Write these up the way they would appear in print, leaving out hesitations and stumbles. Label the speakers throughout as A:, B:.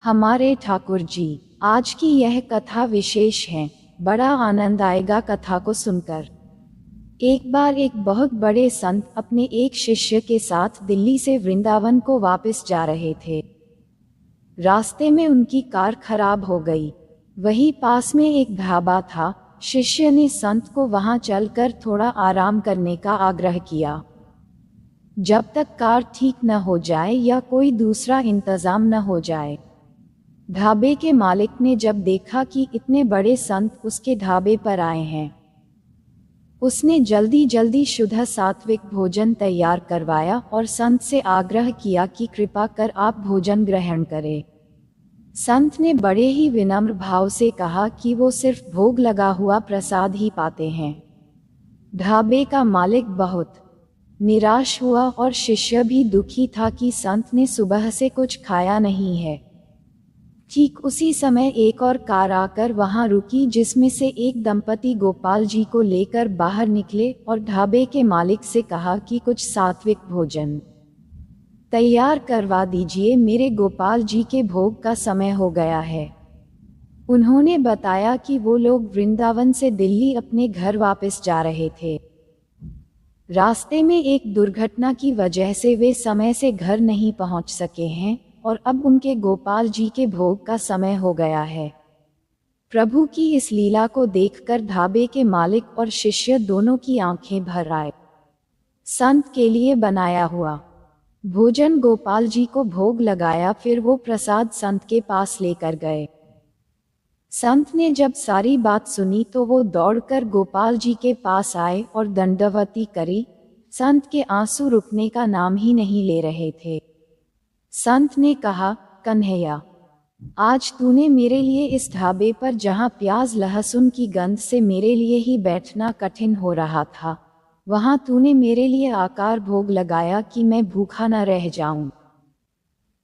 A: हमारे ठाकुर जी, आज की यह कथा विशेष है। बड़ा आनंद आएगा कथा को सुनकर। एक बार एक बहुत बड़े संत अपने एक शिष्य के साथ दिल्ली से वृंदावन को वापस जा रहे थे। रास्ते में उनकी कार खराब हो गई। वहीं पास में एक ढाबा था। शिष्य ने संत को वहां चलकर थोड़ा आराम करने का आग्रह किया, जब तक कार ठीक न हो जाए या कोई दूसरा इंतजाम न हो जाए। ढाबे के मालिक ने जब देखा कि इतने बड़े संत उसके ढाबे पर आए हैं, उसने जल्दी जल्दी शुद्ध सात्विक भोजन तैयार करवाया और संत से आग्रह किया कि कृपा कर आप भोजन ग्रहण करें। संत ने बड़े ही विनम्र भाव से कहा कि वो सिर्फ भोग लगा हुआ प्रसाद ही पाते हैं। ढाबे का मालिक बहुत निराश हुआ और शिष्य भी दुखी था कि संत ने सुबह से कुछ खाया नहीं है। ठीक उसी समय एक और कार आकर वहां रुकी, जिसमें से एक दंपति गोपाल जी को लेकर बाहर निकले और ढाबे के मालिक से कहा कि कुछ सात्विक भोजन तैयार करवा दीजिए, मेरे गोपाल जी के भोग का समय हो गया है। उन्होंने बताया कि वो लोग वृंदावन से दिल्ली अपने घर वापस जा रहे थे। रास्ते में एक दुर्घटना की वजह से वे समय से घर नहीं पहुंच सके हैं और अब उनके गोपाल जी के भोग का समय हो गया है। प्रभु की इस लीला को देखकर ढाबे के मालिक और शिष्य दोनों की आंखें भर आए। संत के लिए बनाया हुआ भोजन गोपाल जी को भोग लगाया, फिर वो प्रसाद संत के पास लेकर गए। संत ने जब सारी बात सुनी तो वो दौड़कर गोपाल जी के पास आए और दंडवती करी। संत के आंसू रुकने का नाम ही नहीं ले रहे थे। संत ने कहा, कन्हैया, आज तूने मेरे लिए इस ढाबे पर जहां प्याज लहसुन की गंध से मेरे लिए ही बैठना कठिन हो रहा था, वहां तूने मेरे लिए आकार भोग लगाया कि मैं भूखा न रह जाऊं।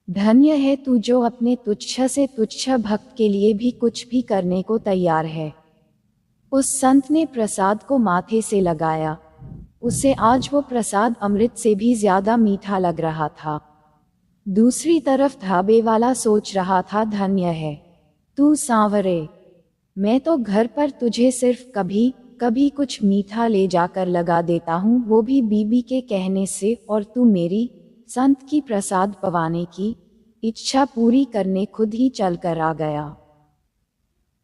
A: धन्य है तू जो अपने तुच्छ से तुच्छ भक्त के लिए भी कुछ भी करने को तैयार है। उस संत ने प्रसाद को माथे से लगाया। उसे आज वो प्रसाद अमृत से भी ज्यादा मीठा लग रहा था। दूसरी तरफ ढाबे वाला सोच रहा था, धन्य है तू सांवरे, मैं तो घर पर तुझे सिर्फ कभी कभी कुछ मीठा ले जाकर लगा देता हूँ, वो भी बीबी के कहने से, और तू मेरी संत की प्रसाद पवाने की इच्छा पूरी करने खुद ही चल कर आ गया।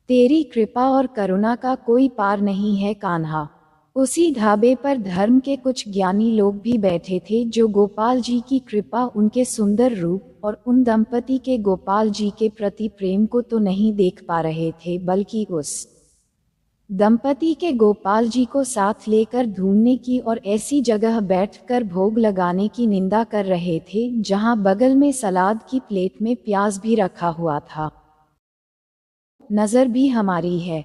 A: तेरी कृपा और करुणा का कोई पार नहीं है कान्हा। उसी ढाबे पर धर्म के कुछ ज्ञानी लोग भी बैठे थे, जो गोपाल जी की कृपा, उनके सुंदर रूप और उन दंपति के गोपाल जी के प्रति प्रेम को तो नहीं देख पा रहे थे, बल्कि उस दंपति के गोपाल जी को साथ लेकर ढूंढने की और ऐसी जगह बैठकर भोग लगाने की निंदा कर रहे थे जहां बगल में सलाद की प्लेट में प्याज भी रखा हुआ था। नजर भी हमारी है,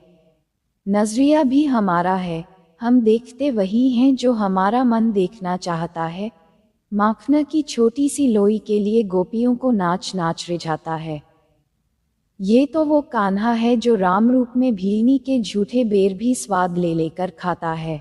A: नजरिया भी हमारा है, हम देखते वही हैं जो हमारा मन देखना चाहता है। माखन की छोटी सी लोई के लिए गोपियों को नाच नाच रिझाता है। ये तो वो कान्हा है जो राम रूप में भीलनी के झूठे बेर भी स्वाद ले लेकर खाता है।